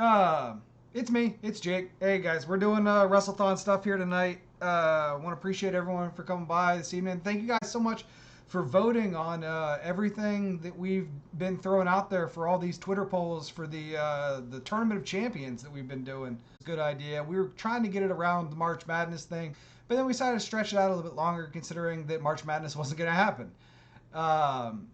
Uh, it's me. It's Jake. Hey guys, we're doing Wrestlethon stuff here tonight. I want to appreciate everyone for coming by this evening. Thank you guys so much for voting on everything that we've been throwing out there for all these Twitter polls for the Tournament of Champions that we've been doing. Good idea. We were trying to get it around the March Madness thing, but then we decided to stretch it out a little bit longer, considering that March Madness wasn't going to happen. Um,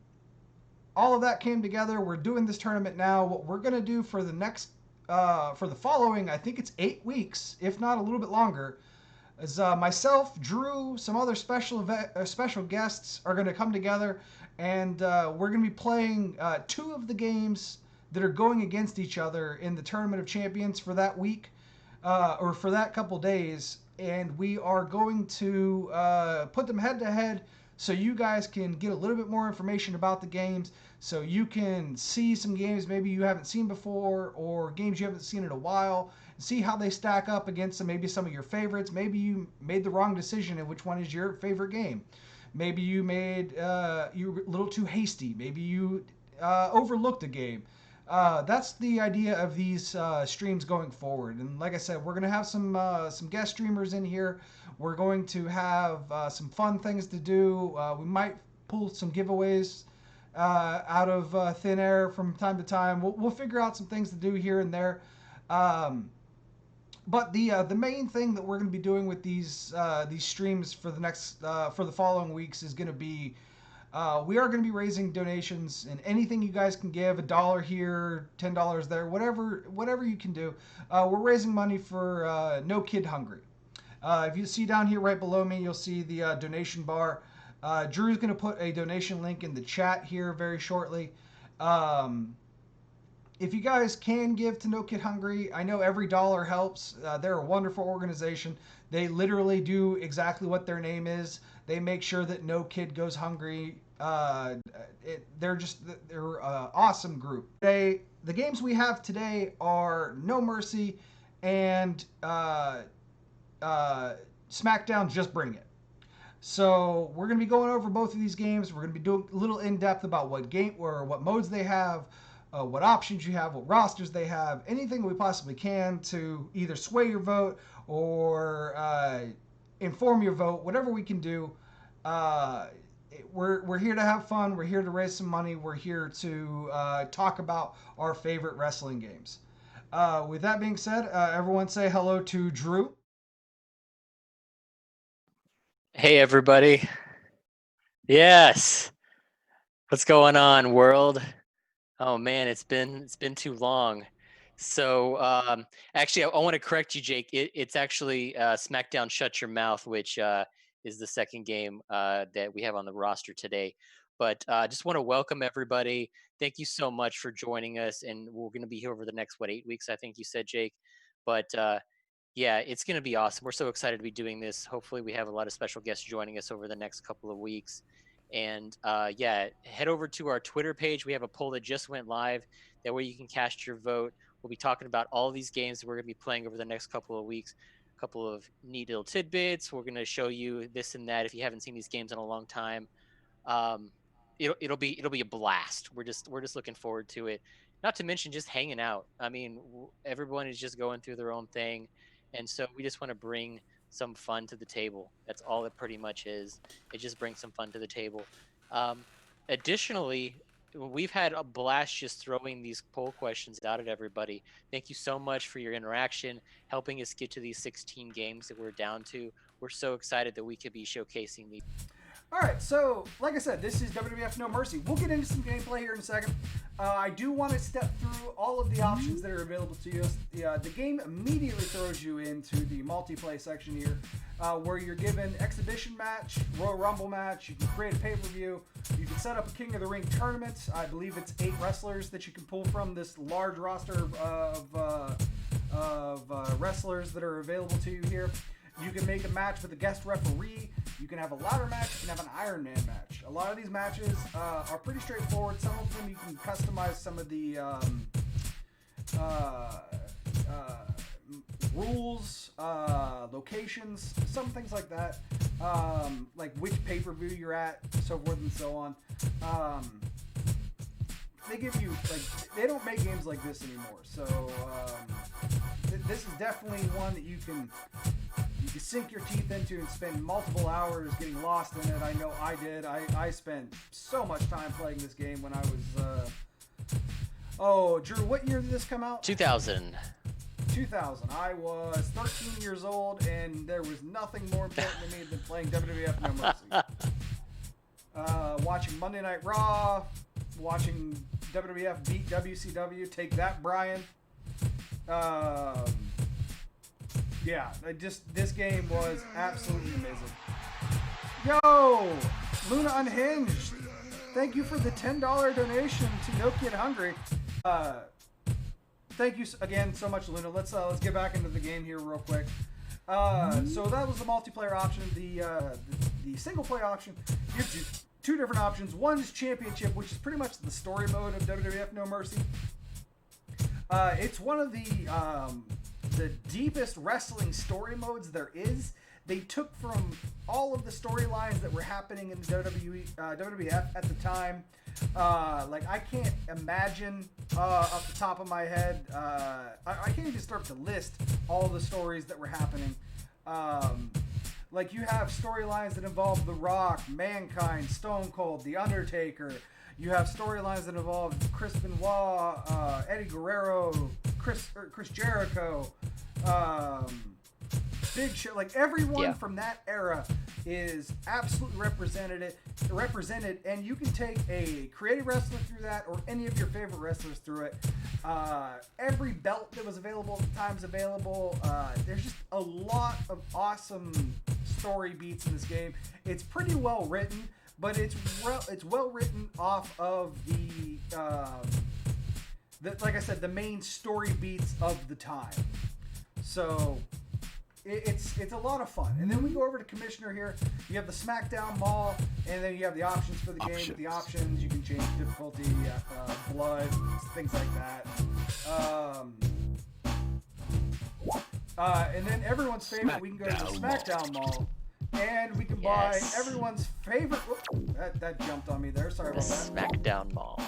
all of that came together. We're doing this tournament now. What we're going to do for the next, for the following, I think it's 8 weeks, if not a little bit longer, is myself, Drew, some other special guests are going to come together, and we're going to be playing two of the games that are going against each other in the Tournament of Champions for that week, or for that couple days, and we are going to put them head to head so you guys can get a little bit more information about the games, so you can see some games maybe you haven't seen before or games you haven't seen in a while, see how they stack up against maybe some of your favorites. Maybe you made the wrong decision in which one is your favorite game. Maybe you made you were a little too hasty. Maybe you overlooked a game. That's the idea of these streams going forward. And like I said, we're gonna have some guest streamers in here. We're going to have some fun things to do. We might pull some giveaways out of thin air from time to time. We'll figure out some things to do here and there. But the main thing that we're going to be doing with these streams for the following weeks is going to be we are going to be raising donations, and anything you guys can give, $1 here, $10 there, whatever you can do. We're raising money for No Kid Hungry. If you see down here right below me, you'll see the donation bar. Drew's going to put a donation link in the chat here very shortly. If you guys can give to No Kid Hungry, I know every dollar helps. They're a wonderful organization. They literally do exactly what their name is. They make sure that no kid goes hungry. They're an awesome group. The games we have today are No Mercy and SmackDown Just Bring It. So we're going to be going over both of these games. We're going to be doing a little in depth about what game or what modes they have. What options you have, what rosters they have, anything we possibly can to either sway your vote or inform your vote, whatever we can do. We're here to have fun. We're here to raise some money. We're here to talk about our favorite wrestling games. With that being said, everyone say hello to Drew. Hey, everybody. Yes. What's going on, world? Oh man, it's been too long. So actually, I want to correct you, Jake. It's actually SmackDown Shut Your Mouth, which is the second game that we have on the roster today. But I just want to welcome everybody. Thank you so much for joining us, and we're going to be here over the next 8 weeks, I think you said, Jake. But yeah, it's going to be awesome. We're so excited to be doing this. Hopefully, we have a lot of special guests joining us over the next couple of weeks. And yeah, head over to our Twitter page. We have a poll that just went live. That way you can cast your vote. We'll be talking about all these games that we're going to be playing over the next couple of weeks. A couple of neat little tidbits. We're going to show you this and that if you haven't seen these games in a long time. It'll be a blast. We're just looking forward to it. Not to mention just hanging out. I mean, everyone is just going through their own thing, and so we just want to bring some fun to the table. That's all it pretty much is. It just brings some fun to the table. Additionally, we've had a blast just throwing these poll questions out at everybody. Thank you so much for your interaction, helping us get to these 16 games that we're down to. We're so excited that we could be showcasing these. All right, so like I said, this is WWF No Mercy. We'll get into some gameplay here in a second. I do want to step through all of the options that are available to you. The game immediately throws you into the multiplayer section here, where you're given exhibition match, Royal Rumble match. You can create a pay-per-view. You can set up a King of the Ring tournament. I believe it's 8 wrestlers that you can pull from this large roster of wrestlers that are available to you here. You can make a match with a guest referee. You can have a ladder match. You can have an Iron Man match. A lot of these matches are pretty straightforward. Some of them you can customize some of the rules, locations, some things like that. Like which pay-per-view you're at, so forth and so on. They give you, like, they don't make games like this anymore. So this is definitely one that you can sink your teeth into and spend multiple hours getting lost in it. I know I did. I spent so much time playing this game when I was. Oh, Drew, what year did this come out? 2000. 2000. I was 13 years old, and there was nothing more important to me than playing WWF No Mercy. Watching Monday Night Raw, watching WWF beat WCW. Take that, Brian. Yeah, this game was absolutely amazing. Yo, Luna Unhinged. Thank you for the $10 donation to No Kid Hungry. Thank you again so much, Luna. Let's get back into the game here real quick. So that was the multiplayer option. The single player option gives you two different options. One is Championship, which is pretty much the story mode of WWF No Mercy. It's one of the deepest wrestling story modes there is. They took from all of the storylines that were happening in the WWF at the time. Like, I can't imagine off the top of my head. I can't even start to list all the stories that were happening. Like, you have storylines that involve The Rock, Mankind, Stone Cold, The Undertaker. You have storylines that involve Chris Benoit, Eddie Guerrero, Chris Jericho, Big Show. Like, everyone from that era is absolutely represented, and you can take a creative wrestler through that, or any of your favorite wrestlers through it. Every belt that was available at the time is available. There's just a lot of awesome story beats in this game. It's pretty well written, but it's well written off of the like I said, the main story beats of the time. So it's a lot of fun. And then we go over to Commissioner here. You have the SmackDown Mall, and then you have the options for the game. With the options, you can change difficulty, blood, things like that. And then everyone's favorite, we can go to the SmackDown Mall, and we can buy everyone's favorite. Whoop, that jumped on me there. Sorry about that. SmackDown Mall.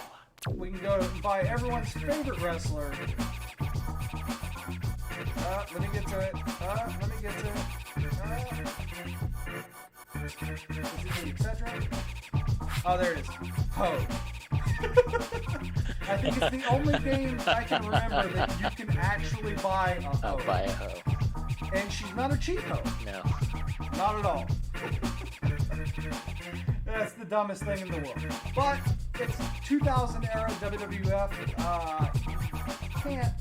We can go and buy everyone's favorite wrestler. Let me get to it. Etc. Oh, there it is. Ho. I think it's the only game I can remember that you can actually buy a hoe. Oh, buy a hoe. And she's not a cheap hoe. No. Not at all. That's the dumbest thing in the world. But it's 2000 era WWF. You can't.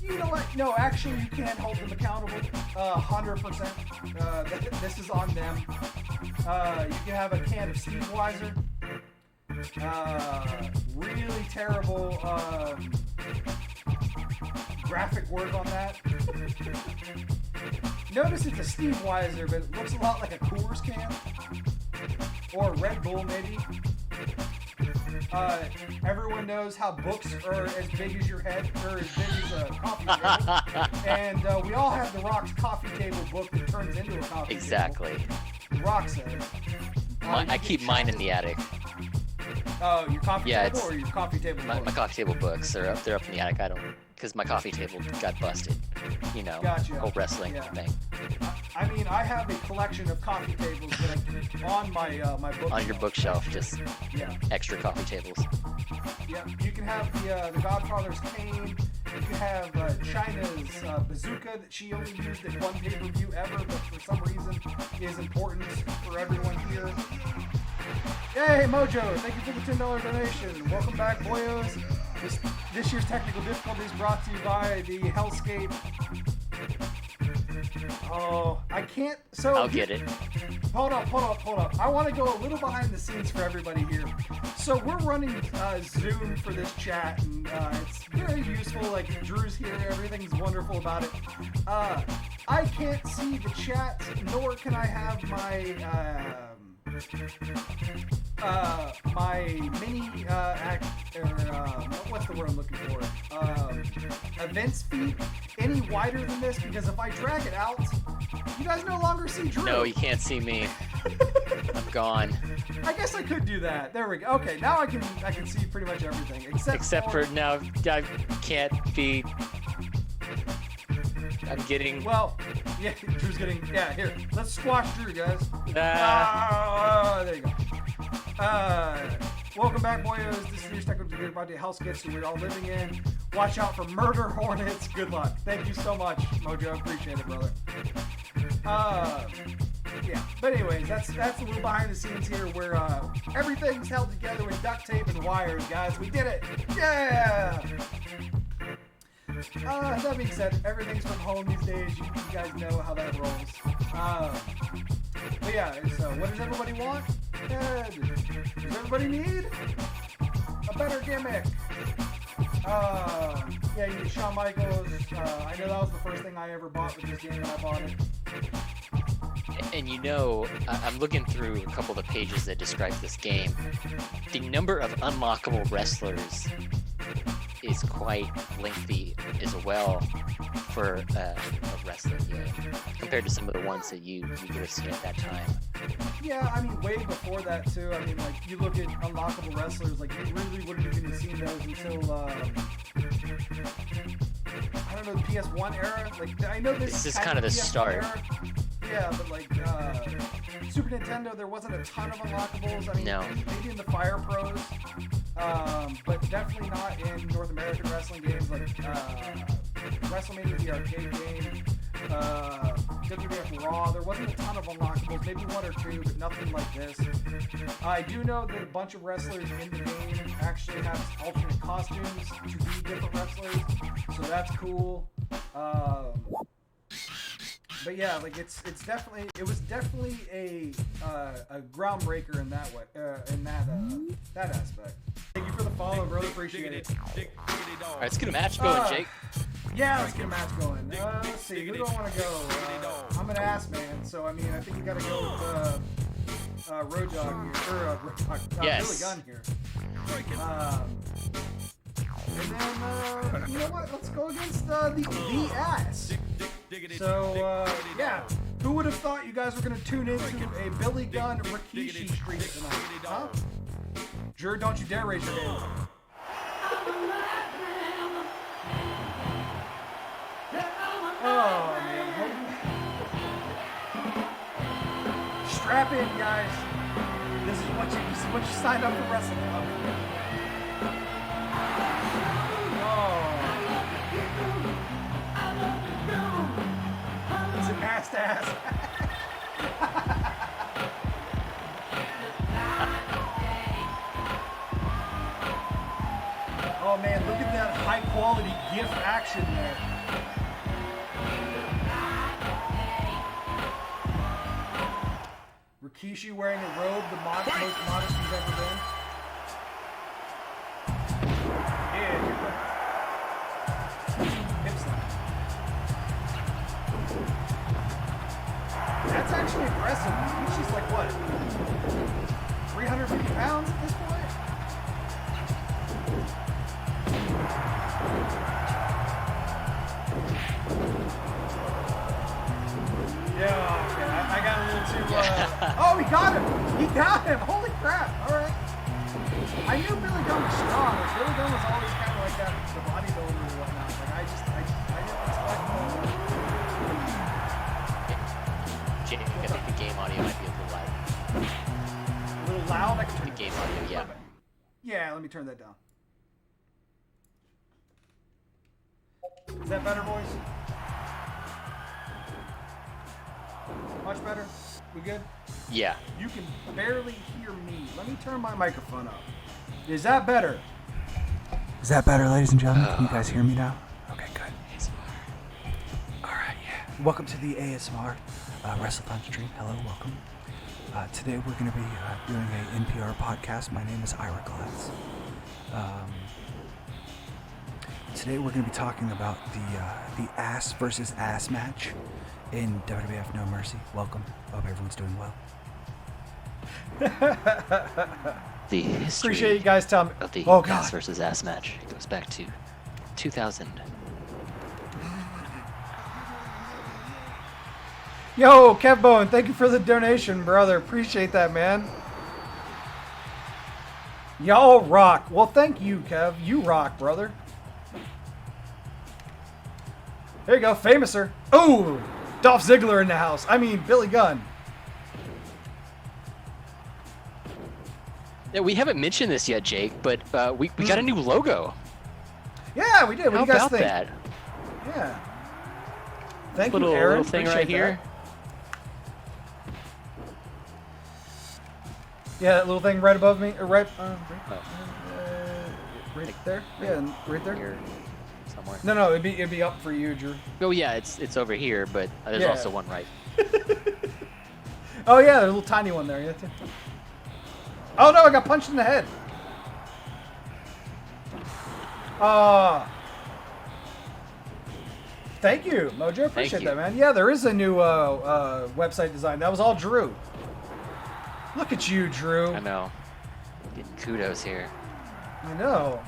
You know what? No, actually, you can hold them accountable. 100%. This is on them. You can have a can of Steve Weiser. Really terrible graphic work on that. Notice it's a Steve Weiser, but it looks a lot like a Coors can. Or a Red Bull, maybe. Everyone knows how books are as big as your head, or as big as a coffee table. And we all have The Rock's coffee table book that turns into a coffee table. Exactly. Rock says. I keep mine in the attic. Oh, your coffee table or your coffee table my book? coffee table books are up in the attic. I don't, because my coffee table got busted. You know, Gotcha. whole wrestling thing. I mean, I have a collection of coffee tables that I keep on my bookshelf. On your bookshelf, just extra coffee tables. Yeah, you can have the Godfather's cane. You can have Chyna's bazooka that she only used at one pay-per-view ever, but for some reason is important for everyone here. Hey, Mojo, thank you for the $10 donation. Welcome back, boyos. This year's technical difficulty is brought to you by the Hellscape. Oh, I can't. So I'll get it. Hold up. I want to go a little behind the scenes for everybody here. So we're running Zoom for this chat, and it's very useful. Like, Drew's here, everything's wonderful about it. I can't see the chat, nor can I have my mini what's the word I'm looking for? Events feed any wider than this, because if I drag it out, you guys no longer see Drew. No, you can't see me. I'm gone. I guess I could do that. There we go. Okay, now I can see pretty much everything except for now. I can't be I'm getting. Well, yeah, Drew's getting. Yeah, here. Let's squash Drew, guys. There you go. Welcome back, boyos. This is your second degree about the hellscapes that we're all living in. Watch out for murder hornets. Good luck. Thank you so much, Mojo. Appreciate it, brother. Yeah. But anyways, that's a little behind the scenes here where everything's held together with duct tape and wires, guys. We did it. Yeah. That being said, everything's from home these days. You guys know how that rolls. But yeah, so what does everybody want? Does everybody need a better gimmick? Yeah, you need Shawn Michaels. I know that was the first thing I ever bought with this game when I bought it. And you know, I'm looking through a couple of the pages that describe this game. The number of unlockable wrestlers is quite lengthy as well for a wrestling game compared to some of the ones that you listed at that time. Yeah, I mean, way before that too. I mean, like, you look at unlockable wrestlers, like, you really wouldn't have even seen those until I don't know, the PS1 era. Like, I know this is kind of the start. Era. Yeah, but like Super Nintendo, there wasn't a ton of unlockables. I mean, no. Maybe in the Fire Pros, but definitely not in North American wrestling games like WrestleMania, the arcade game, WWF Raw. There wasn't a ton of unlockables, maybe one or two, but nothing like this. I do know that a bunch of wrestlers in the game actually have alternate costumes to be different wrestlers, so that's cool. But yeah, like it was definitely a groundbreaker in that way, that aspect. Thank you for the follow, brother. Appreciate it. All right, let's get a match going, Jake. Yeah, let's get a match going. Let's see, who do I want to go? I'm an ass man, so I mean, I think you got to go with Road Dogg here, or Road Dogg, yes. Billy Gunn here. And then, you know what? Let's go against the ass. So, yeah. Who would have thought you guys were going to tune into a Billy Gunn Rikishi streak tonight? Huh? Drew, don't you dare raise your hand. Oh, man. Strap in, guys. This is what you signed up for Wrestlethon. Ass to ass. Oh man, look at that high quality GIF action there. Rikishi wearing a robe, the most modest he's ever been. Yeah, hip slap. That's actually impressive. She's like, what, 350 pounds at this point? Yeah, okay. I got a little too, oh, he got him! He got him! Holy crap! Alright. I knew Billy Gunn was strong. Billy Gunn was always kind of like that, the bodybuilder or whatnot. Like, I didn't expect Jake, I think the game audio might be a little loud. A little loud? I can turn the game audio, yeah. Yeah, let me turn that down. Is that better, boys? Much better? We good? Yeah. You can barely hear me. Let me turn my microphone up. Is that better? Is that better, ladies and gentlemen? Can you guys hear me now? Okay, good. ASMR. Alright, yeah. Welcome to the ASMR Wrestlethon stream. Hello, welcome. Today we're going to be doing an NPR podcast. My name is Ira Glass. Today we're going to be talking about the ass versus ass match in WWF No Mercy. Welcome. Hope everyone's doing well. The history Appreciate you guys telling me. of the Oh, God. ass versus ass match goes back to 2000. Yo, Kevbone, thank you for the donation, brother. Appreciate that, man. Y'all rock. Well, thank you, Kev. You rock, brother. There you go, Famouser. Oh, Dolph Ziggler in the house. I mean, Billy Gunn. Yeah, we haven't mentioned this yet, Jake, but we got a new logo. Yeah, we did. What How do you guys about think? that? Yeah. Thank Little, you, Aaron. little thing Appreciate right here. that. Yeah, that little thing right above me, or right there. Yeah, and right there. Here, somewhere. No, it'd be up for you, Drew. Oh yeah, it's over here, but there's Yeah. also one right. Oh yeah, there's a little tiny one there. Yeah. Oh no, I got punched in the head. Thank you, Mojo. Appreciate that, man. Yeah, there is a new website design. That was all Drew. Look at you, Drew. I know. Getting kudos here. I know.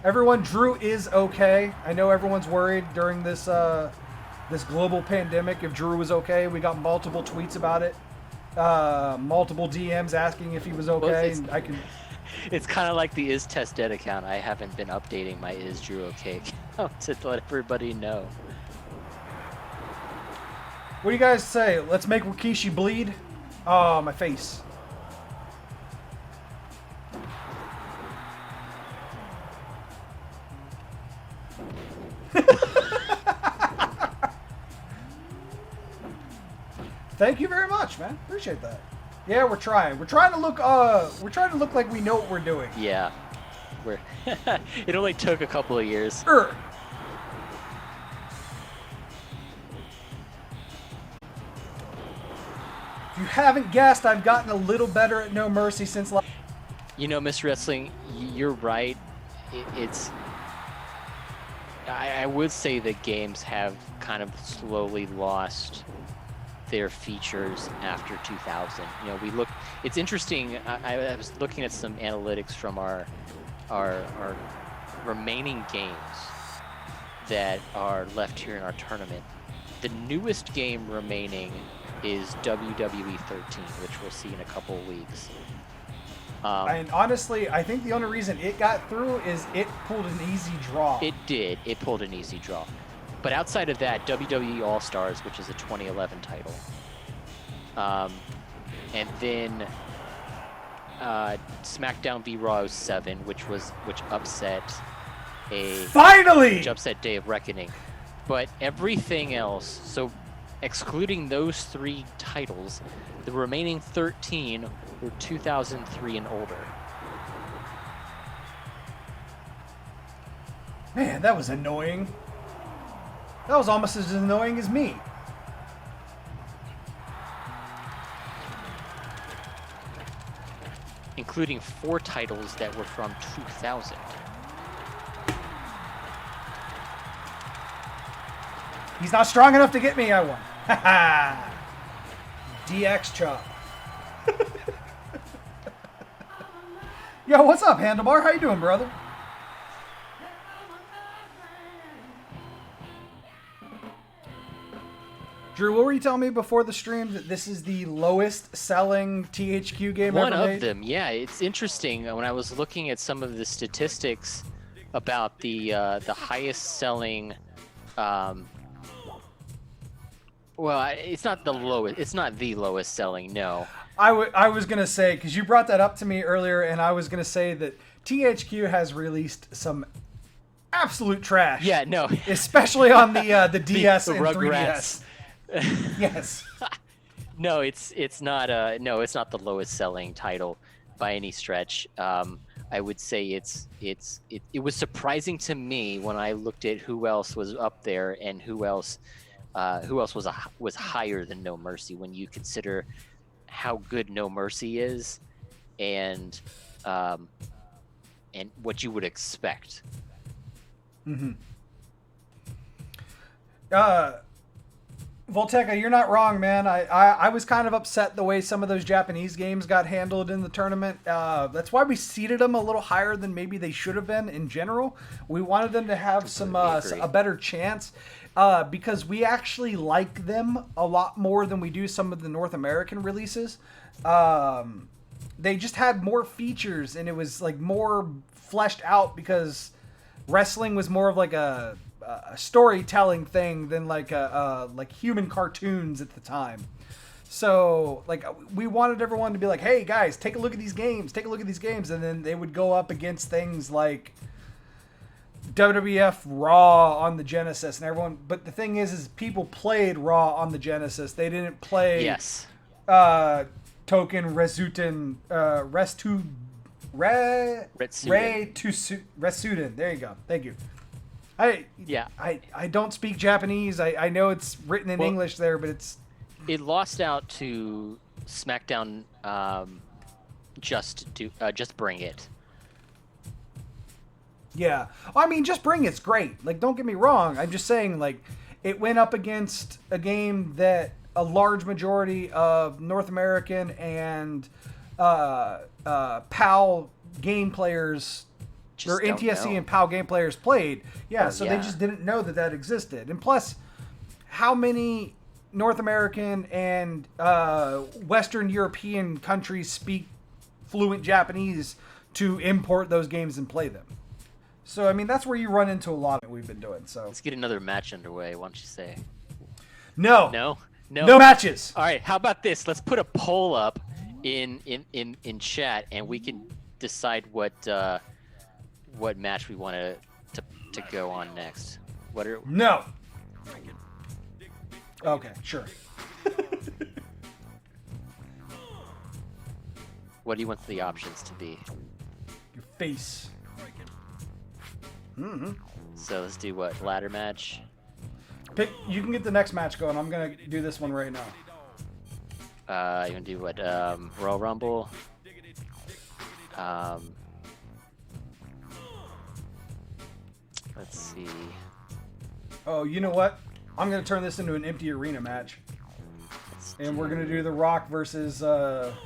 Everyone, Drew is okay. I know everyone's worried during this this global pandemic if Drew was okay. We got multiple tweets about it. Multiple DMs asking if he was okay. Well, and I can. It's kind of like the Is Test Dead account. I haven't been updating my Is Drew Okay account to let everybody know. What do you guys say? Let's make Rikishi bleed. Oh, my face. Thank you very much, man. Appreciate that. Yeah, we're trying. We're trying to look like we know what we're doing. Yeah. We're it only took a couple of years. If you haven't guessed, I've gotten a little better at No Mercy since last. You know, Miss Wrestling, you're right. It's I would say that games have kind of slowly lost their features after 2000. You know, it's interesting. I was looking at some analytics from our remaining games that are left here in our tournament. The newest game remaining is WWE 13, which we'll see in a couple of weeks. And honestly, I think the only reason it got through is it pulled an easy draw. It did. It pulled an easy draw. But outside of that, WWE All-Stars, which is a 2011 title. And then SmackDown v Raw 07, which upset Finally! which upset Day of Reckoning. But everything else, so excluding those 3 titles, the remaining 13 were 2003 and older. Man, that was annoying. That was almost as annoying as me. Including 4 titles that were from 2000. He's not strong enough to get me, I won. Ha DX chop. Yo, what's up, Handlebar? How you doing, brother? Drew, what were you telling me before the stream that this is the lowest selling THQ game One ever made? of them, yeah. It's interesting. When I was looking at some of the statistics about the highest selling, well, it's not the lowest. It's not the lowest selling. No. I was gonna say, because you brought that up to me earlier, and I was gonna say that THQ has released some absolute trash. Yeah, no. Especially on the DS the and Rugrats. 3DS. Yes. No, it's not the lowest selling title by any stretch. I would say it was surprising to me when I looked at who else was up there and who else was higher than No Mercy when you consider how good No Mercy is and what you would expect. Mm-hmm. Volteca, you're not wrong, man. I was kind of upset the way some of those Japanese games got handled in the tournament. That's why we seeded them a little higher than maybe they should have been in general. We wanted them to have a better chance because we actually like them a lot more than we do some of the North American releases. They just had more features and it was like more fleshed out because wrestling was more of like a a storytelling thing than like like human cartoons at the time. So like we wanted everyone to be like, hey guys, take a look at these games, and then they would go up against things like WWF Raw on the Genesis, and everyone. But the thing is people played Raw on the Genesis. They didn't play Token Resuten Resuden. There you go. Thank you. I don't speak Japanese. I know it's written in English there, but it lost out to SmackDown. Just Bring It. Yeah. I mean, Just Bring It's great. Like, don't get me wrong. I'm just saying, like, it went up against a game that a large majority of North American and PAL game players, or NTSC and PAL game players played. Yeah, they just didn't know that existed. And plus, how many North American and Western European countries speak fluent Japanese to import those games and play them? So, I mean, that's where you run into a lot of what we've been doing. So let's get another match underway, why don't you say? No matches. All right, how about this? Let's put a poll up in chat, and we can decide what match we want to go on next. No. Okay, sure. What do you want the options to be? Your face. Mm-hmm. So let's do what? Ladder match? You can get the next match going. I'm going to do this one right now. You want to do what? Royal Rumble? Let's see. Oh, you know what? I'm going to turn this into an empty arena match. And we're going to do The Rock versus Hardcore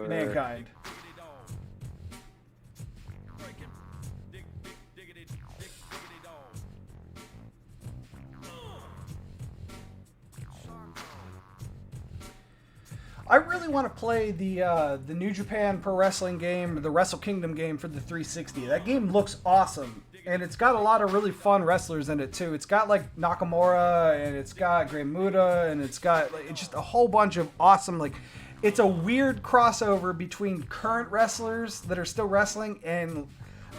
Mankind. I really want to play the New Japan Pro Wrestling game, the Wrestle Kingdom game for the 360. That game looks awesome, and it's got a lot of really fun wrestlers in it too. It's got like Nakamura, and it's got Great Muta, and it's got like, it's just a whole bunch of awesome, like, it's a weird crossover between current wrestlers that are still wrestling and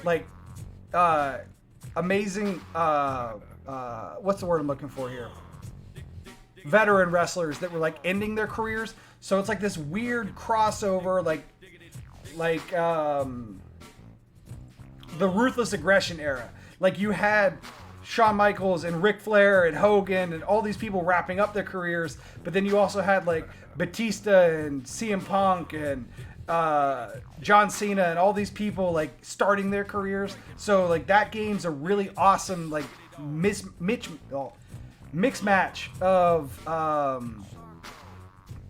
like amazing what's the word I'm looking for here? Veteran wrestlers that were like ending their careers. So it's like this weird crossover, like the Ruthless Aggression era. Like you had Shawn Michaels and Ric Flair and Hogan and all these people wrapping up their careers, but then you also had like Batista and CM Punk and John Cena and all these people like starting their careers. So like that game's a really awesome like mixed match of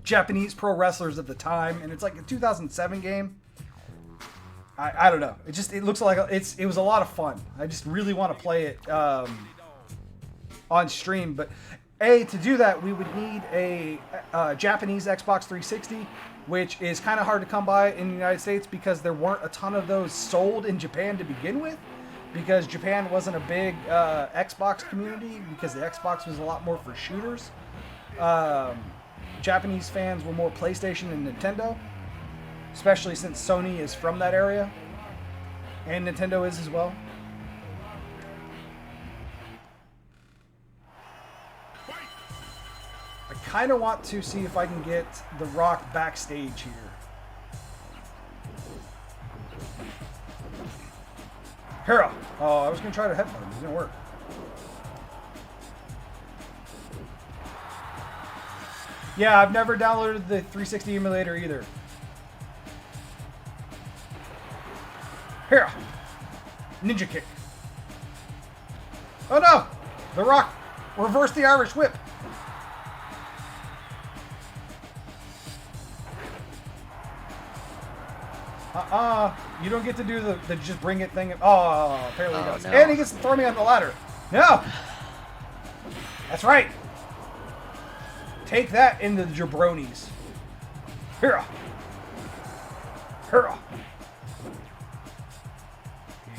Japanese pro wrestlers at the time, and it's like a 2007 game. I don't know. It looks like it was a lot of fun. I just really want to play it on stream. But to do that, we would need a Japanese Xbox 360, which is kind of hard to come by in the United States because there weren't a ton of those sold in Japan to begin with. Because Japan wasn't a big Xbox community, because the Xbox was a lot more for shooters. Japanese fans were more PlayStation and Nintendo, especially since Sony is from that area, and Nintendo is as well. I kind of want to see if I can get The Rock backstage here. Hero! Oh, I was going to try to headbutt him. It didn't work. Yeah, I've never downloaded the 360 emulator either. Hero! Ninja kick. Oh no! The Rock reversed the Irish whip. You don't get to do the just bring it thing. Oh, apparently he does. No. And he gets to throw me on the ladder. No! That's right. Take that into the jabronis. Hurrah! Hurrah!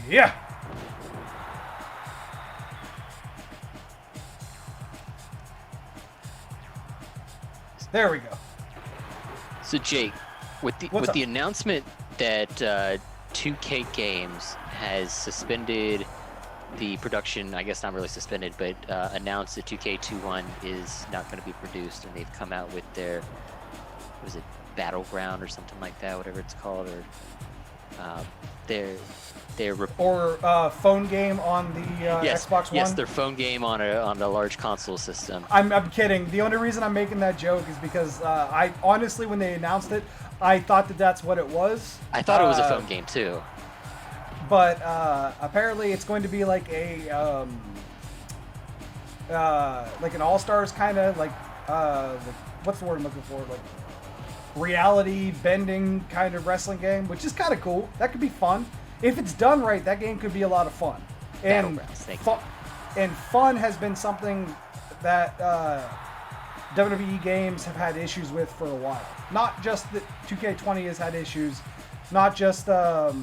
Yeah! There we go. So Jake, with the announcement that 2K Games has suspended the production, I guess not really suspended, but announced that 2K21 is not going to be produced, and they've come out with their, was it Battleground or something like that, whatever it's called, or phone game on the Xbox One. Yes, their phone game on a large console system. I'm kidding. The only reason I'm making that joke is because I honestly, when they announced it, I thought that that's what it was. I thought it was a phone game too. But apparently, it's going to be like a like an All-Stars kind of like what's the word I'm looking for? Like reality bending kind of wrestling game, which is kind of cool. That could be fun if it's done right. That game could be a lot of fun. And fun has been something that WWE games have had issues with for a while. Not just that 2K20 has had issues, not just the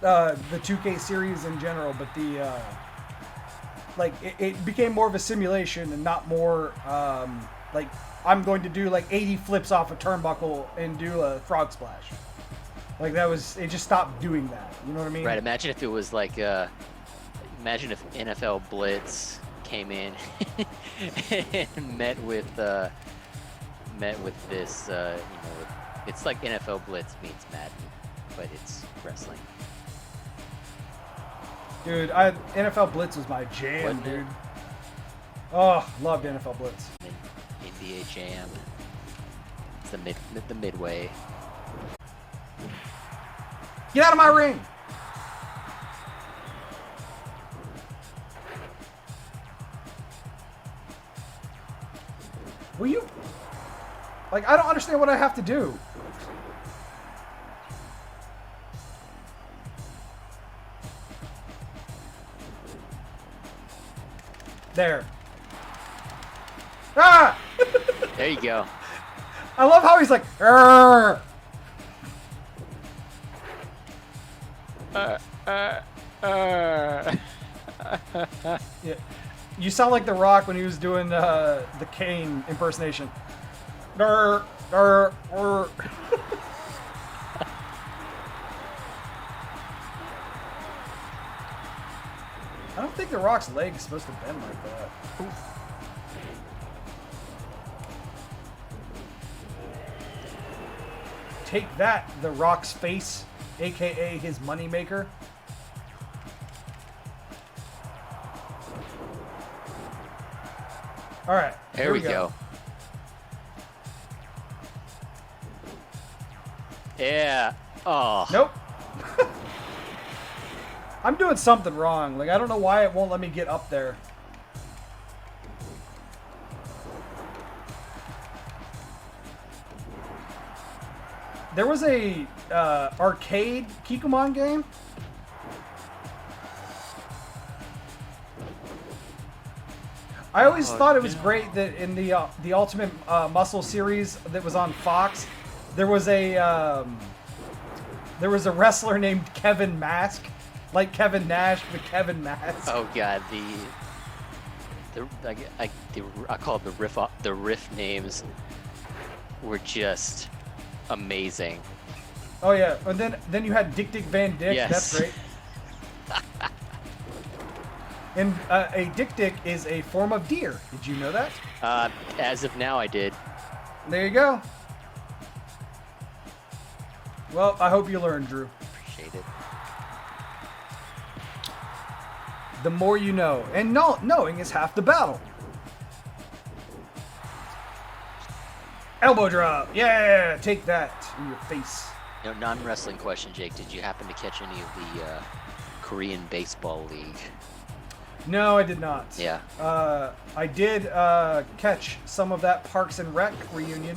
2K series in general, but the like it became more of a simulation and not more like I'm going to do like 80 flips off a turnbuckle and do a frog splash. Like that was, it just stopped doing that. You know what I mean? Right. Imagine if it was like, imagine if NFL Blitz came in and met with this, it's like NFL Blitz meets Madden, but it's wrestling. Dude, NFL Blitz was my jam, dude. Oh, loved NFL Blitz. NBA Jam. It's the midway. Get out of my ring! Will you? Like, I don't understand what I have to do. There. Ah! There you go. I love how he's like, Arr! Yeah. You sound like The Rock when he was doing the Kane impersonation. Arr, arr, arr. I don't think The Rock's leg is supposed to bend like that. Oof. Take that, The Rock's face, aka his moneymaker. All right, there we go. Yeah. Oh. Nope. I'm doing something wrong. Like, I don't know why it won't let me get up there. There was a arcade Kikumon game. I always thought it was great that in the Ultimate Muscle series that was on Fox, there was a wrestler named Kevin Mask, like Kevin Nash, but Kevin Mask. Oh god, I call it the riff names were just amazing. Oh yeah, and then you had Dick Van Dyke. Yes. That's great. And a Dick is a form of deer. Did you know that? As of now, I did. There you go. Well, I hope you learned, Drew. Appreciate it. The more you know, and knowing is half the battle. Elbow drop. Yeah, take that in your face. You know, non-wrestling question, Jake. Did you happen to catch any of the Korean Baseball League? No, I did not. Yeah. I did catch some of that Parks and Rec reunion.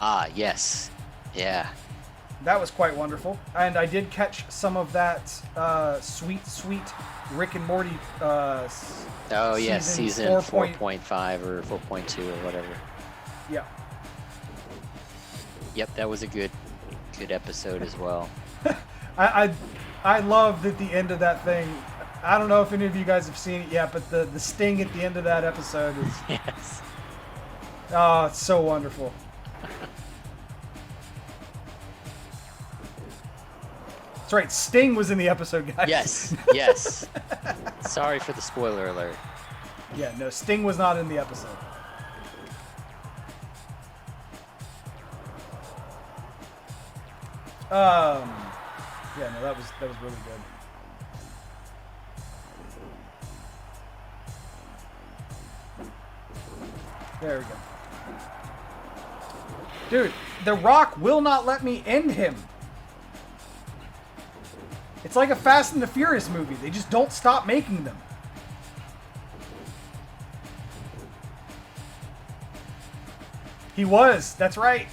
Ah, yes. Yeah. That was quite wonderful. And I did catch some of that sweet Rick and Morty oh, yes, season 4.5 or 4.2 or whatever. Yeah. Yep, that was a good episode as well. I loved at the end of that thing. I don't know if any of you guys have seen it yet, but the sting at the end of that episode is... Yes. Oh, it's so wonderful. That's right. Sting was in the episode, guys. Yes, yes. Sorry for the spoiler alert. Yeah, no, Sting was not in the episode. Yeah, no, that was really good. There we go. Dude, The Rock will not let me end him. It's like a Fast and the Furious movie. They just don't stop making them. He was. That's right.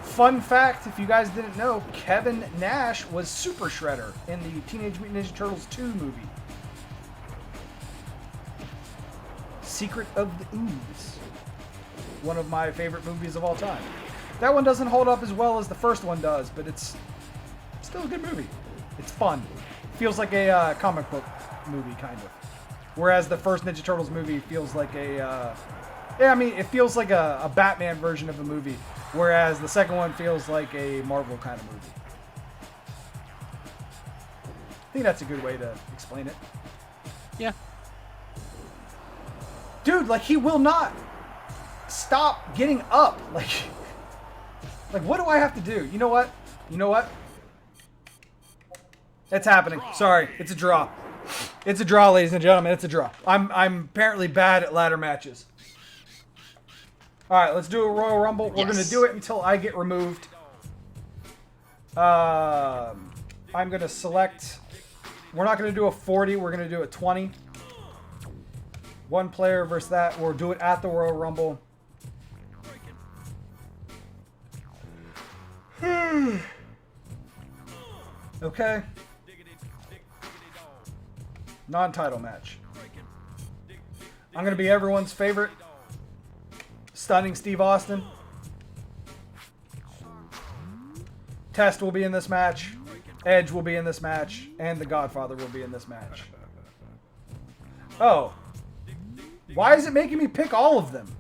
Fun fact, if you guys didn't know, Kevin Nash was Super Shredder in the Teenage Mutant Ninja Turtles 2 movie. Secret of the Ooze. One of my favorite movies of all time. That one doesn't hold up as well as the first one does, but it's still a good movie. It's fun. Feels like a comic book movie, kind of. Whereas the first Ninja Turtles movie feels like a... yeah, I mean, it feels like a Batman version of the movie. Whereas the second one feels like a Marvel kind of movie. I think that's a good way to explain it. Yeah. Dude, like, he will not stop getting up. Like, what do I have to do? You know what? You know what? It's happening. Sorry, it's a draw. It's a draw, ladies and gentlemen. It's a draw. I'm apparently bad at ladder matches. All right, let's do a Royal Rumble. We're going to do it until I get removed. I'm going to select... We're not going to do a 40. We're going to do a 20. One player versus that. We'll do it at the Royal Rumble. Okay. Non-title match. I'm going to be everyone's favorite. Stunning Steve Austin. Test will be in this match. Edge will be in this match. And The Godfather will be in this match. Oh. Why is it making me pick all of them?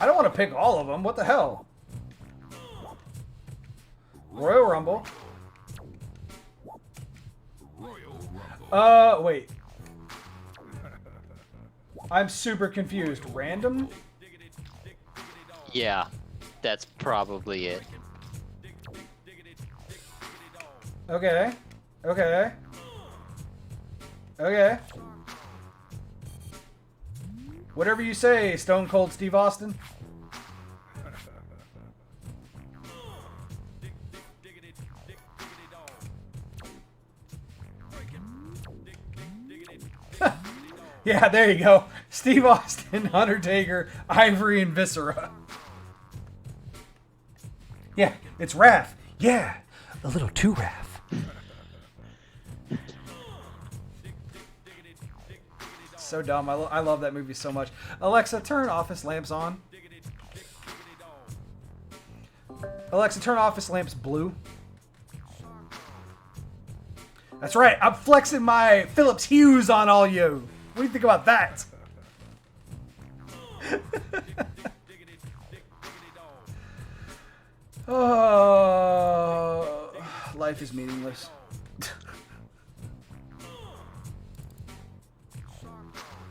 I don't want to pick all of them. What the hell? Royal Rumble. Wait. I'm super confused. Random? Yeah, that's probably it. Okay. Okay. Okay. Whatever you say, Stone Cold Steve Austin. Yeah, there you go. Steve Austin, Undertaker, Ivory, and Viscera. Yeah, it's Raph. Yeah, a little too Raph. So dumb. I love that movie so much. Alexa, turn office lamps on. Alexa, turn office lamps blue. That's right. I'm flexing my Philips Hues on all you. What do you think about that? Oh, life is meaningless.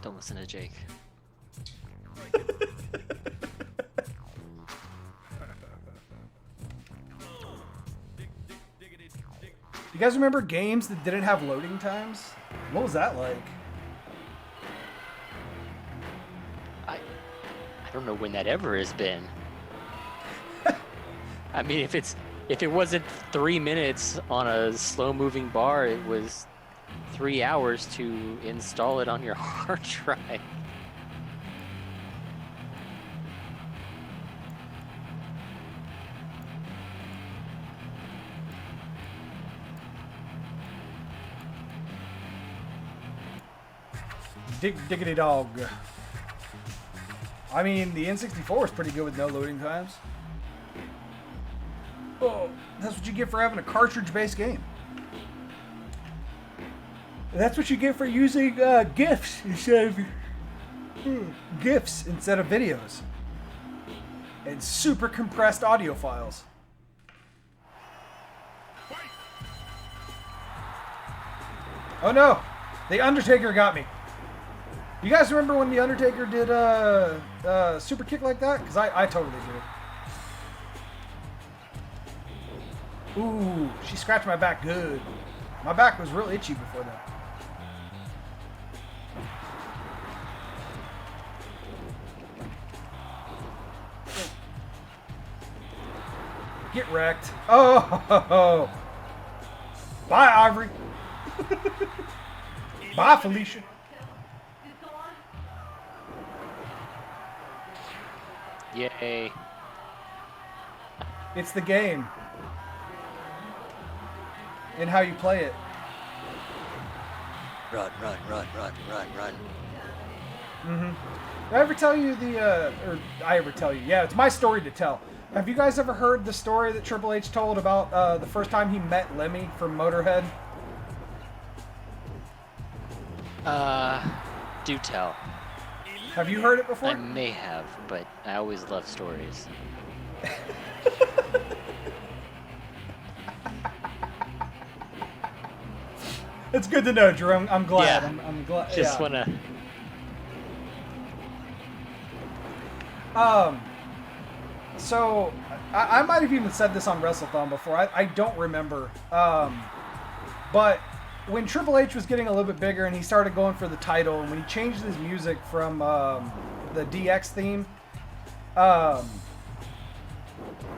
Don't listen to Jake. You guys remember games that didn't have loading times? What was that like? I don't know when that ever has been. I mean, if it wasn't 3 minutes on a slow-moving bar, it was 3 hours to install it on your hard drive. Diggity dog. I mean, the N64 is pretty good with no loading times. Oh, that's what you get for having a cartridge-based game. That's what you get for using GIFs instead of videos and super compressed audio files. Oh no, the Undertaker got me. You guys remember when the Undertaker did a super kick like that? Because I totally do. Ooh, she scratched my back good. My back was real itchy before that. Get wrecked. Oh, bye, Ivory. Bye, Felicia. Yay. It's the game. And how you play it. Run, run, run, run, run, run. Did I ever tell you yeah, it's my story to tell. Have you guys ever heard the story that Triple H told about the first time he met Lemmy from Motorhead? Do tell. Have you heard it before? I may have, but I always love stories. It's good to know, Drew. I'm glad. Yeah. I'm glad. Just wanna. So I might have even said this on Wrestlethon before. I don't remember. But when Triple H was getting a little bit bigger and he started going for the title, and when he changed his music from the DX theme,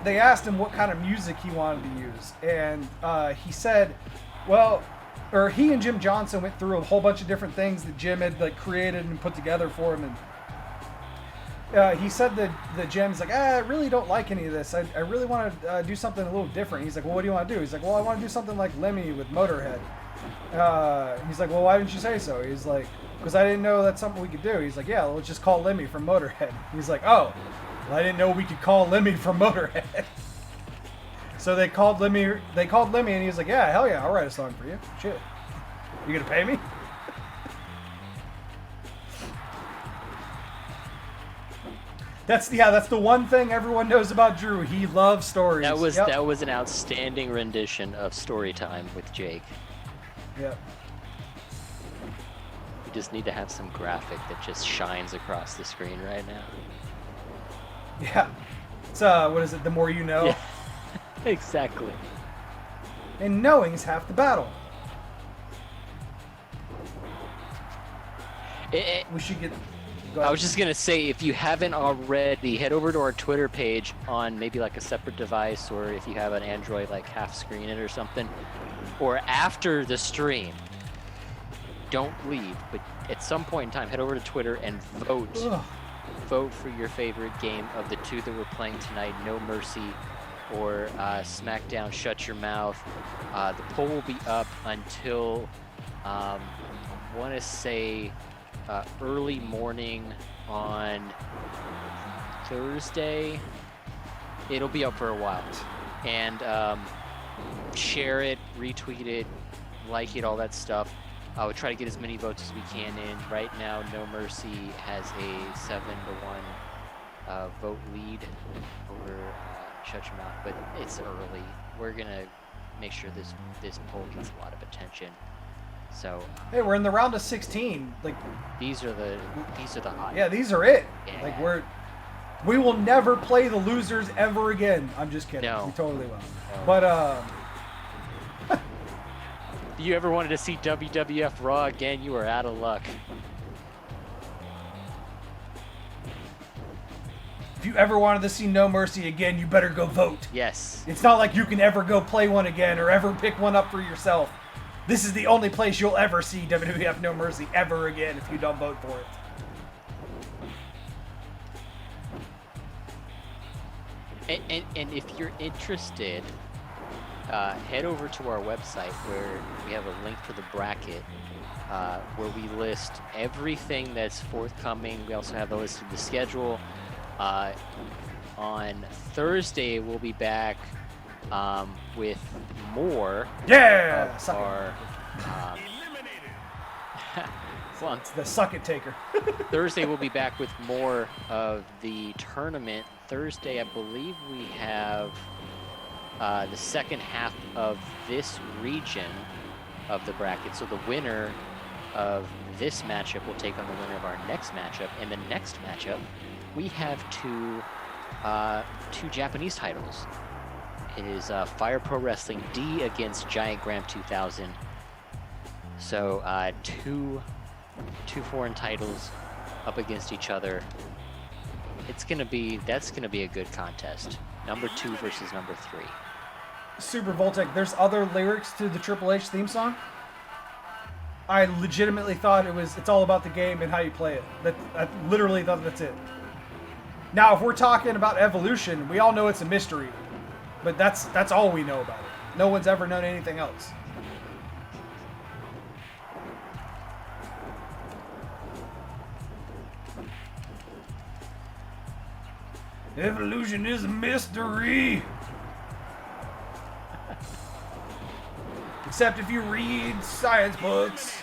they asked him what kind of music he wanted to use, and he said, he and Jim Johnson went through a whole bunch of different things that Jim had like created and put together for him, and he said that Jim's like, I really don't like any of this. I really want to do something a little different. He's like, well, what do you want to do? He's like, well, I want to do something like Lemmy with Motorhead. He's like, well, why didn't you say so? He's like, because I didn't know that's something we could do. He's like, yeah, let's just call Lemmy from Motorhead. He's like, oh, well, I didn't know we could call Lemmy from Motorhead. So they called Lemmy, and he was like, yeah, hell yeah, I'll write a song for you. Shit. You gonna pay me? That's the one thing everyone knows about Drew. He loves stories. That was an outstanding rendition of Story Time with Jake. Yep. We just need to have some graphic that just shines across the screen right now. Yeah. It's what is it? The more you know. Yeah. Exactly. And knowing's half the battle. We should get. I was just gonna say, if you haven't already, head over to our Twitter page on maybe like a separate device, or if you have an Android, like half screen it or something, or after the stream. Don't leave, but at some point in time, head over to Twitter and vote. Ugh. Vote for your favorite game of the two that we're playing tonight: No Mercy or SmackDown Shut Your Mouth. The poll will be up until I want to say early morning on Thursday. It'll be up for a while, and share it, retweet it, like it, all that stuff. I would try to get as many votes as we can in. Right now, No Mercy has a 7-1 vote lead over Shut Your Mouth, but it's early. We're gonna make sure this poll gets a lot of attention. So hey, we're in the round of 16. Like these are the hot. Yeah, these are it. Yeah. Like we will never play the losers ever again. I'm just kidding. No. We totally will. No. But if you ever wanted to see WWF Raw again, you are out of luck. if you ever wanted to see No Mercy again, you better go vote. Yes. It's not like you can ever go play one again or ever pick one up for yourself. This is the only place you'll ever see WWF No Mercy ever again if you don't vote for it. And if you're interested, head over to our website where we have a link for the bracket where we list everything that's forthcoming. We also have a list of the schedule. On Thursday, we'll be back with more Yeah! of our Well, It's the suck it taker. Thursday we'll be back with more of the tournament. Thursday, I believe we have the second half of this region of the bracket. So the winner of this matchup will take on the winner of our next matchup. And the next matchup, we have two Japanese titles. It is Fire Pro Wrestling D against Giant Graham 2000. So two foreign titles up against each other. That's gonna be a good contest. Number 2 versus number 3. Super Voltec, there's other lyrics to the Triple H theme song? I legitimately thought it's all about the game and how you play it. I literally thought that's it. Now, if we're talking about Evolution, we all know it's a mystery. But that's all we know about it. No one's ever known anything else. Evolution is a mystery. Except if you read science books.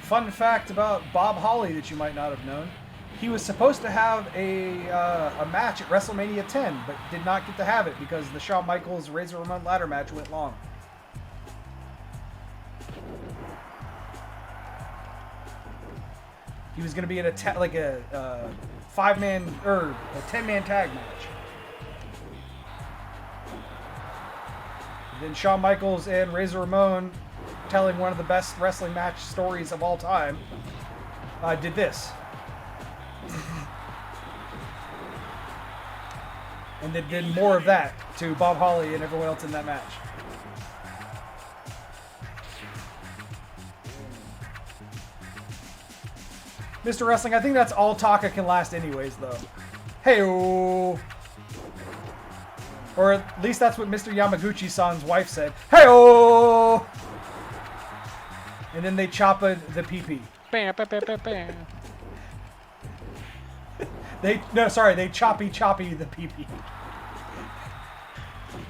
Fun fact about Bob Holly that you might not have known. He was supposed to have a match at WrestleMania 10, but did not get to have it because the Shawn Michaels Razor Ramon ladder match went long. He was going to be in a 5-man or a 10-man tag match. And then Shawn Michaels and Razor Ramon, telling one of the best wrestling match stories of all time, did this. And then did more of that to Bob Holly and everyone else in that match. Mr. Wrestling, I think that's all Taka can last anyways, though. Hey-oh! Or at least that's what Mr. Yamaguchi-san's wife said. Hey-oh! And then they chop the pee-pee. They choppy the pee-pee.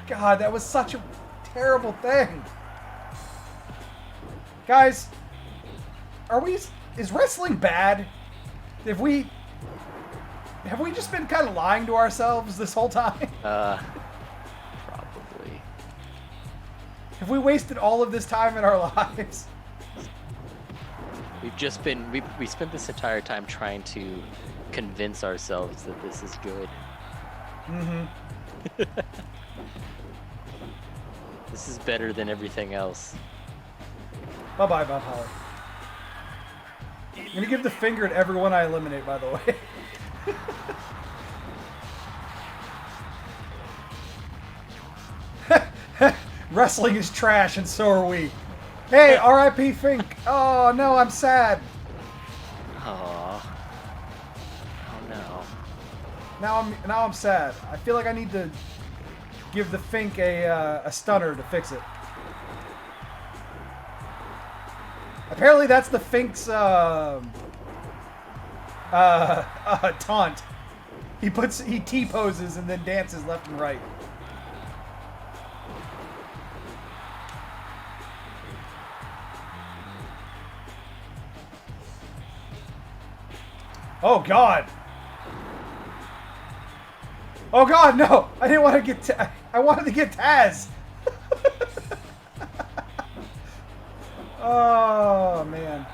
God, that was such a terrible thing. Guys, is wrestling bad? Have we just been kind of lying to ourselves this whole time? Probably. Have we wasted all of this time in our lives? We spent this entire time trying to convince ourselves that this is good. Mm-hmm. This is better than everything else. Bye-bye, Bob Holly. I'm gonna give the finger to everyone I eliminate, by the way. Wrestling is trash, and so are we. Hey, R.I.P. Fink. Oh no, I'm sad. Aww. Oh no. Now I'm sad. I feel like I need to give the Fink a stunner to fix it. Apparently that's the Fink's taunt. He T-poses and then dances left and right. Oh God! Oh God, no! I didn't want to get. I wanted to get Taz. Oh man.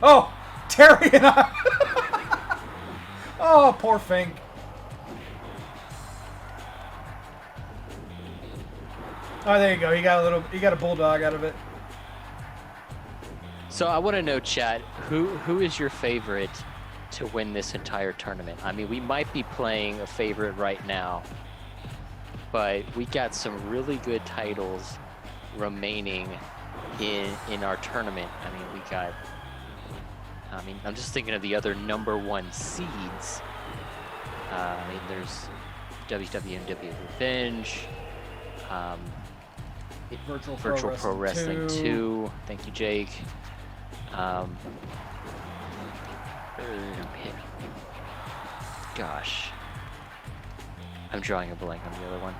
Oh, Terry and I. Oh, poor Fink. Oh, there you go. You got a bulldog out of it. So I want to know, chat, who is your favorite to win this entire tournament? I mean, we might be playing a favorite right now, but we got some really good titles remaining in our tournament. I'm just thinking of the other #1 seeds. There's WWNW Revenge, Virtual Pro Wrestling 2. Thank you, Jake. Gosh. I'm drawing a blank on the other one.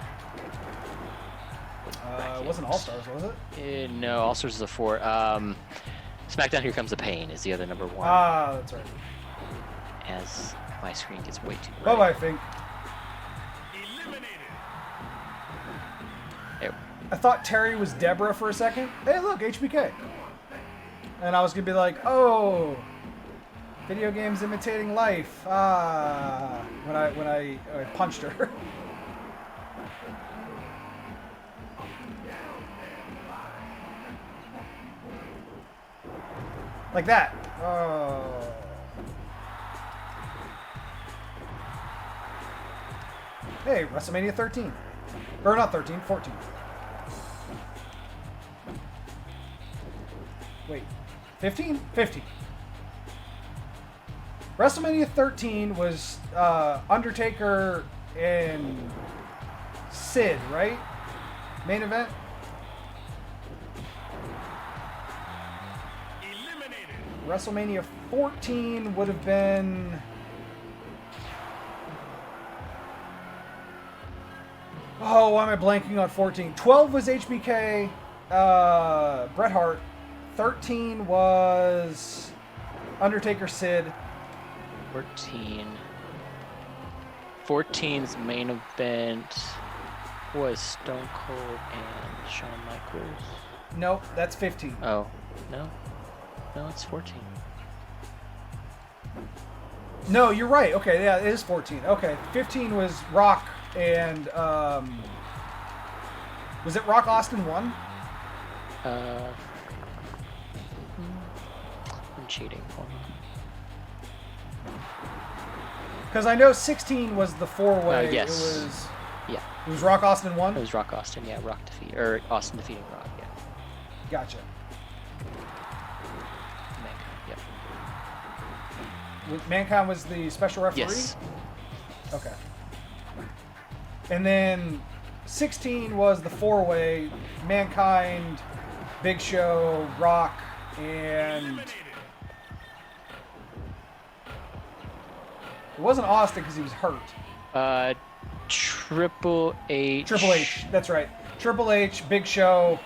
It wasn't All Stars, was it? No, All Stars is a 4. SmackDown Here Comes the Pain is the other number 1. Ah, that's right. As my screen gets way too bright. Bye-bye, Fink. There. I thought Terry was Deborah for a second. Hey, look, HBK. And I was going to be like, oh, video games imitating life. When I punched her. Like that. Oh. Hey, WrestleMania 13. Or not 13, 14. Wait, 15? 15. WrestleMania 13 was Undertaker and Sid, right? Main event? WrestleMania 14 would have been... Oh, why am I blanking on 14? 12 was HBK, Bret Hart. 13 was Undertaker, Sid. 14's main event was Stone Cold and Shawn Michaels. Nope, that's 15. Oh, no. No, it's 14. No, you're right. Okay, yeah, it is 14. Okay, 15 was Rock and was it Rock Austin 1? I'm cheating. Hold on. Because I know 16 was the 4-way. Yes. It was Rock Austin 1? It was Rock Austin, yeah. Austin defeating Rock, yeah. Gotcha. Mankind was the special referee? Yes. Okay. And then 16 was the 4-way, Mankind, Big Show, Rock, and... It wasn't Austin because he was hurt. Triple H. Triple H, that's right. Triple H, Big Show,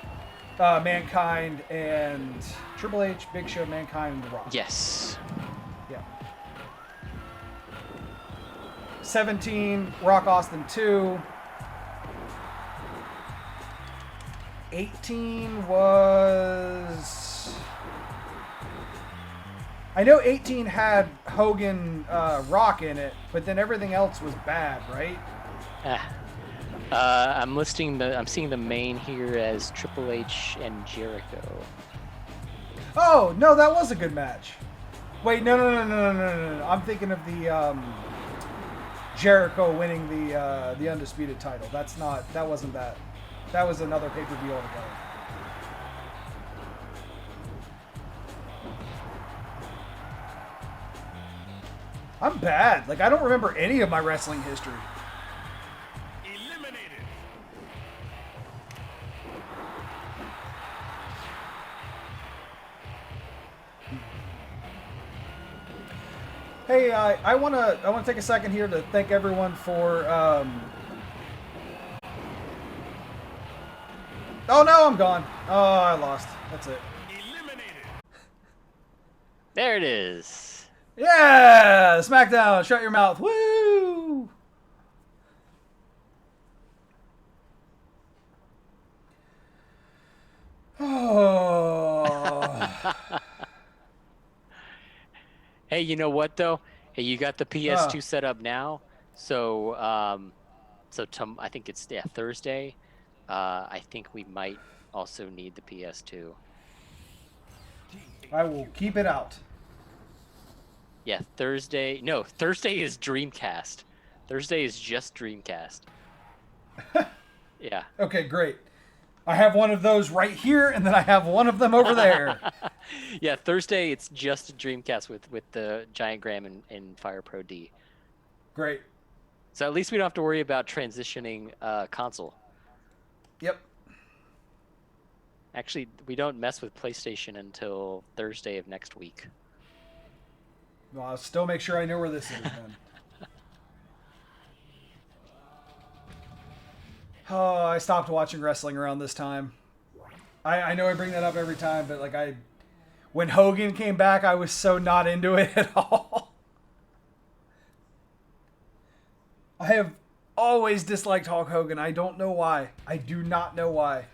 Mankind, and... Triple H, Big Show, Mankind, and The Rock. Yes. Yeah. 17, Rock Austin 2. 18 was... I know 18 had Hogan, Rock in it, but then everything else was bad, right? I'm seeing the main here as Triple H and Jericho. Oh, no, that was a good match. Wait, no. I'm thinking of the Jericho winning the undisputed title. That wasn't that. That was another pay-per-view altogether. I'm bad. Like, I don't remember any of my wrestling history. Eliminated. Hey, I wanna take a second here to thank everyone for. Oh no, I'm gone. Oh, I lost. That's it. Eliminated. There it is. Yeah, SmackDown. Shut your mouth. Woo! Oh. Hey, you know what though? Hey, you got the PS2 set up now, so I think it's Thursday. I think we might also need the PS2. I will keep it out. Yeah, Thursday. No, Thursday is Dreamcast. Thursday is just Dreamcast. Yeah. Okay, great. I have one of those right here, and then I have one of them over there. Yeah, Thursday it's just Dreamcast with the Giant Graham and Fire Pro D. Great. So at least we don't have to worry about transitioning console. Yep. Actually, we don't mess with PlayStation until Thursday of next week. Well, I'll still make sure I know where this is, then. Oh, I stopped watching wrestling around this time. I know I bring that up every time, but like when Hogan came back, I was so not into it at all. I have always disliked Hulk Hogan. I don't know why. I do not know why.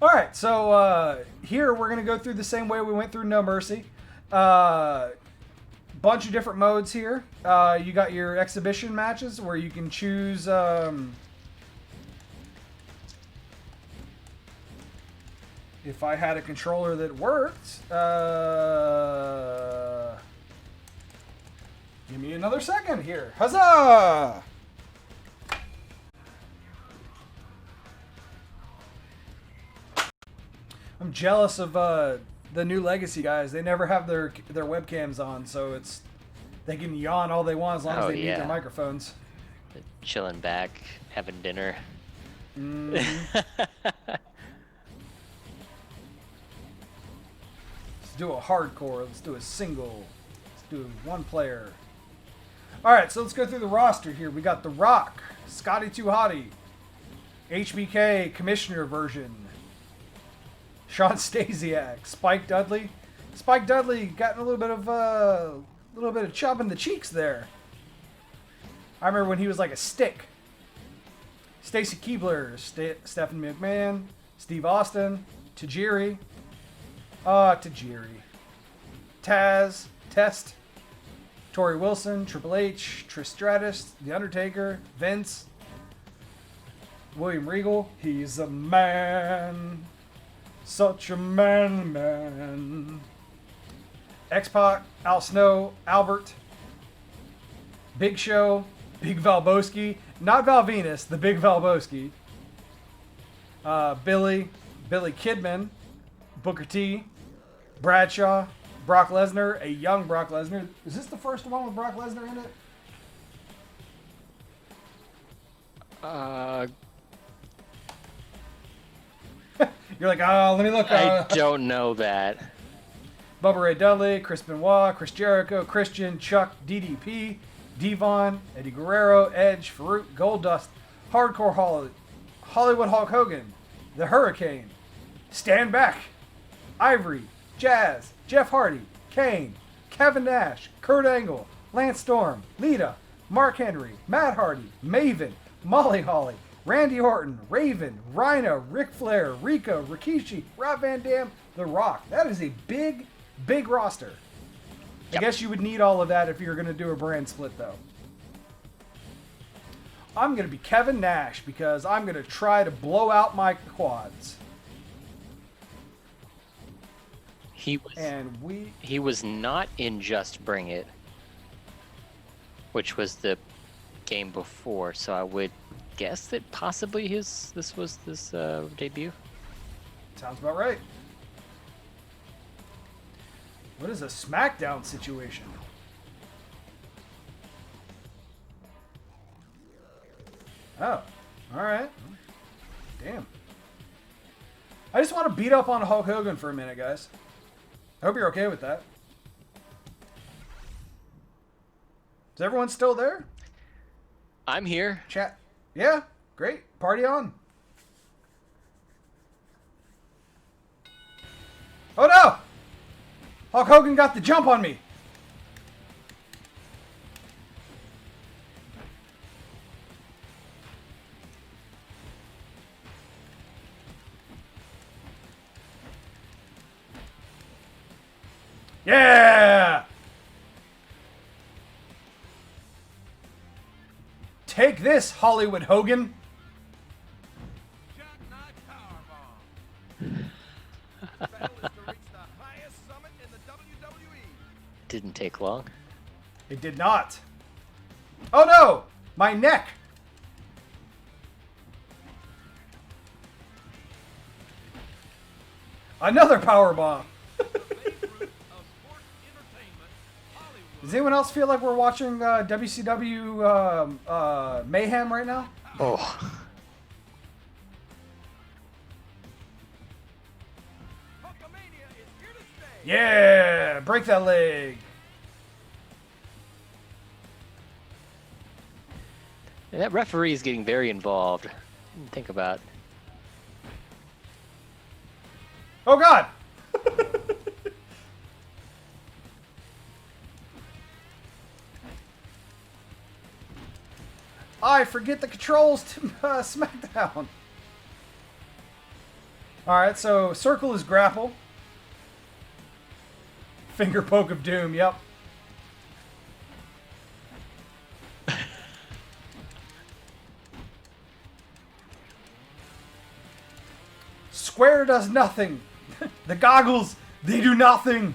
All right, so here we're going to go through the same way we went through No Mercy. Bunch of different modes here. You got your exhibition matches where you can choose... if I had a controller that worked... give me another second here. Huzzah! I'm jealous of the new Legacy guys. They never have their webcams on, so they can yawn all they want as long as they mute their microphones. Chilling back, having dinner. Mm-hmm. Let's do a hardcore. Let's do a single. Let's do one player. All right, so let's go through the roster here. We got The Rock, Scotty 2 Hotty, HBK Commissioner version, Sean Stasiak, Spike Dudley. Spike Dudley got a little bit of chub in the cheeks there. I remember when he was like a stick. Stacy Keibler, Stephanie McMahon, Steve Austin, Tajiri, Taz, Test, Tori Wilson, Triple H, Trish Stratus, The Undertaker, Vince, William Regal. He's a man. Such a man. X-Pac, Al Snow, Albert, Big Show, Big Valboski, not Val Venus, the Big Valboski, Billy Kidman, Booker T, Bradshaw, Brock Lesnar, a young Brock Lesnar. Is this the first one with Brock Lesnar in it? You're like, oh, let me look. I don't know that. Bubba Ray Dudley, Chris Benoit, Chris Jericho, Christian, Chuck, DDP, Devon, Eddie Guerrero, Edge, Farouk, Goldust, Hardcore Hollywood Hulk Hogan, The Hurricane, Stand Back, Ivory, Jazz, Jeff Hardy, Kane, Kevin Nash, Kurt Angle, Lance Storm, Lita, Mark Henry, Matt Hardy, Maven, Molly Holly, Randy Orton, Raven, Rhino, Ric Flair, Rico, Rikishi, Rob Van Dam, The Rock. That is a big roster. Yep. I guess you would need all of that if you're going to do a brand split, though. I'm going to be Kevin Nash because I'm going to try to blow out my quads. He was not in Just Bring It, which was the game before, so I would guess that possibly this was his debut. Sounds about right. What is a SmackDown situation? Oh, all right. Damn. I just want to beat up on Hulk Hogan for a minute, guys. I hope you're okay with that. Is everyone still there? I'm here. Chat. Yeah, great. Party on. Oh no! Hulk Hogan got the jump on me. Yeah! Take this, Hollywood Hogan. Didn't take long. It did not. Oh no! My neck! Another power bomb. Does anyone else feel like we're watching WCW Mayhem right now? Oh. Yeah, break that leg. That referee is getting very involved. Think about. Oh God! I forget the controls to SmackDown. Alright, so circle is grapple. Finger poke of doom, yep. Square does nothing. The goggles, they do nothing.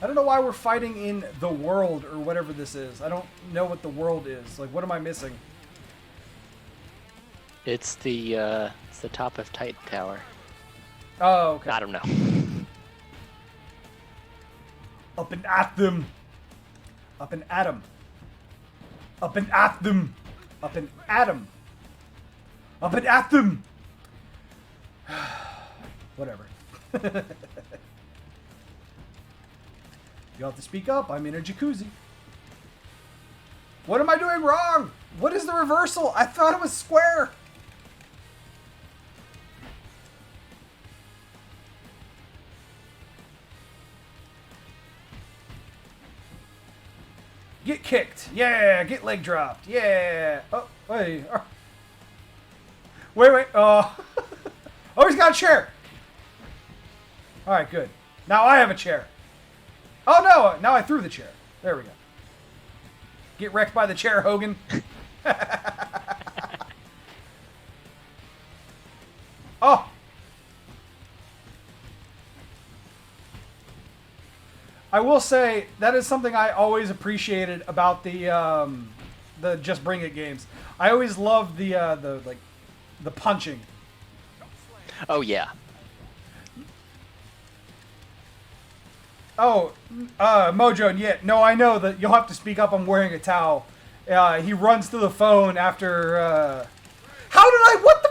I don't know why we're fighting in the world or whatever this is. I don't know what the world is. Like, what am I missing? It's the top of Titan Tower. Oh, okay. I don't know. Up and at them. Up and at 'em. Up and at them. Up and at 'em. Up and at them. Whatever. You'll have to speak up. I'm in a jacuzzi. What am I doing wrong? What is the reversal? I thought it was square. Get kicked. Yeah. Get leg dropped. Yeah. Oh, wait. Wait. Oh. Oh, he's got a chair. All right, good. Now I have a chair. Oh, no. Now I threw the chair. There we go. Get wrecked by the chair, Hogan. Oh. I will say that is something I always appreciated about the Just Bring It games. I always loved the punching. Oh yeah. Oh, Mojo, yeah. No, I know that you'll have to speak up. I'm wearing a towel. He runs to the phone after. How did I? What the?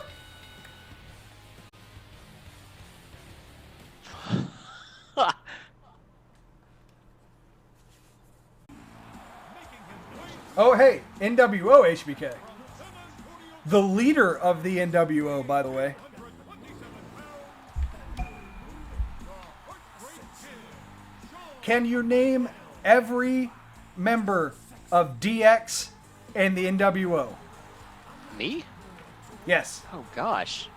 Oh, hey, NWO HBK. The leader of the NWO, by the way. Can you name every member of DX and the NWO? Me? Yes. Oh gosh.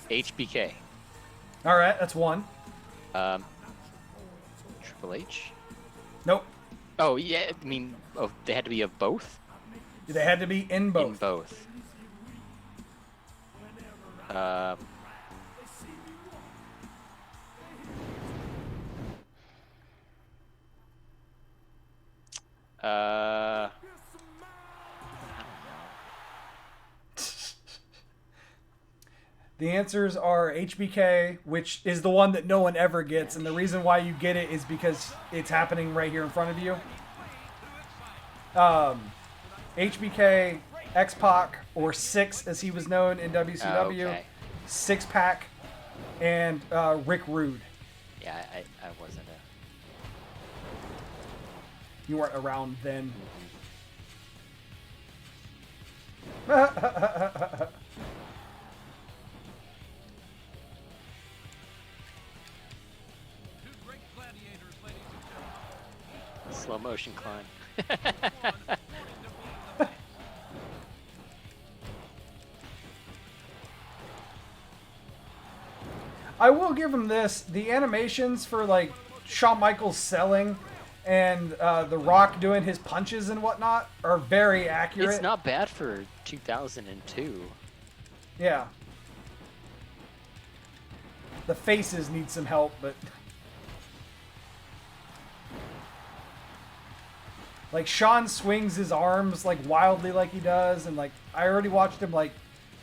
HBK. All right, that's one. Triple H. Nope. Oh yeah. I mean, oh, they had to be of both. They had to be in both. In both. The answers are HBK, which is the one that no one ever gets, and the reason why you get it is because it's happening right here in front of you. HBK, X-Pac, or Six as he was known in WCW, okay. Six Pack, and Rick Rude. Yeah, I wasn't You weren't around then. slow motion climb. I will give him this. The animations for like Shawn Michaels selling and The Rock doing his punches and whatnot are very accurate. It's not bad for 2002. Yeah. The faces need some help, but like Shawn swings his arms like wildly like he does, and like I already watched him like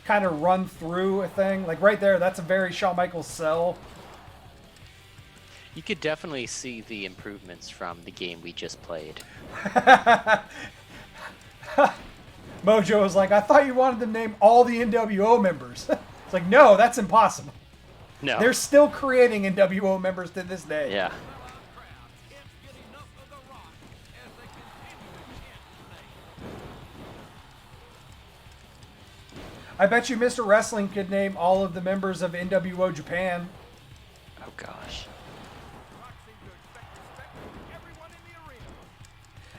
kind of run through a thing. Like right there, that's a very Shawn Michaels sell. You could definitely see the improvements from the game we just played. Mojo was like, I thought you wanted to name all the NWO members. It's like, no, that's impossible. No. They're still creating NWO members to this day. Yeah. I bet you Mr. Wrestling could name all of the members of NWO Japan. Oh gosh.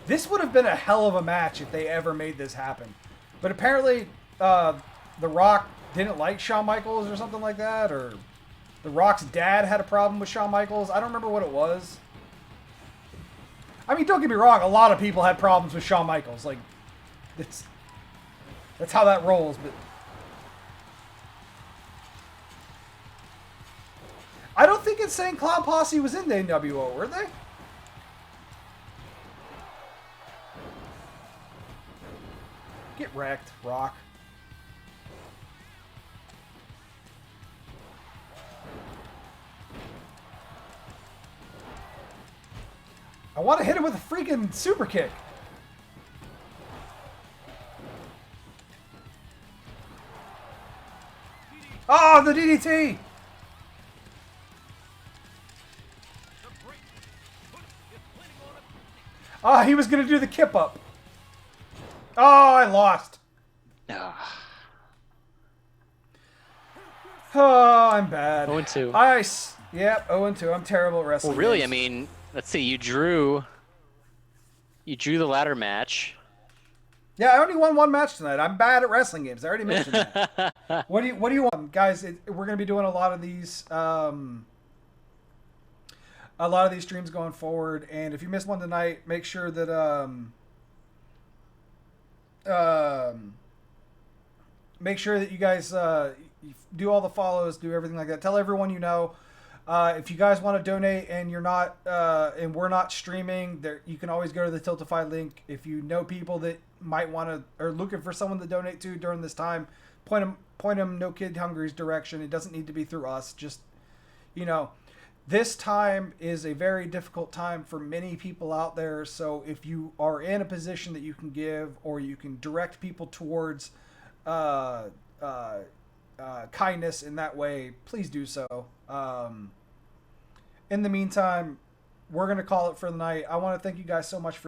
This would have been a hell of a match if they ever made this happen. But apparently, The Rock didn't like Shawn Michaels or something like that, or The Rock's dad had a problem with Shawn Michaels. I don't remember what it was. I mean, don't get me wrong, a lot of people had problems with Shawn Michaels. Like, that's how that rolls, but I don't think Insane Clown Posse was in the NWO, were they? Get wrecked, Rock. I want to hit him with a freaking super kick. Oh, the DDT! Oh, he was going to do the kip up. Oh, I lost. Ah. Oh, I'm bad. 0-2. Yep, 0-2. I'm terrible at wrestling. Well, really, games. I mean, let's see. You drew the ladder match. Yeah, I only won one match tonight. I'm bad at wrestling games. I already mentioned that. What do you want, guys? We're going to be doing a lot of these streams going forward, and if you missed one tonight, make sure that make sure that you guys do all the follows, do everything like that. Tell everyone you know. If you guys want to donate and you're not and we're not streaming, there you can always go to the Tiltify link. If you know people that might want to or looking for someone to donate to during this time, point them No Kid Hungry's direction. It doesn't need to be through us. Just, this time is a very difficult time for many people out there. So if you are in a position that you can give or you can direct people towards kindness in that way, please do so. In the meantime, we're going to call it for the night. I want to thank you guys so much for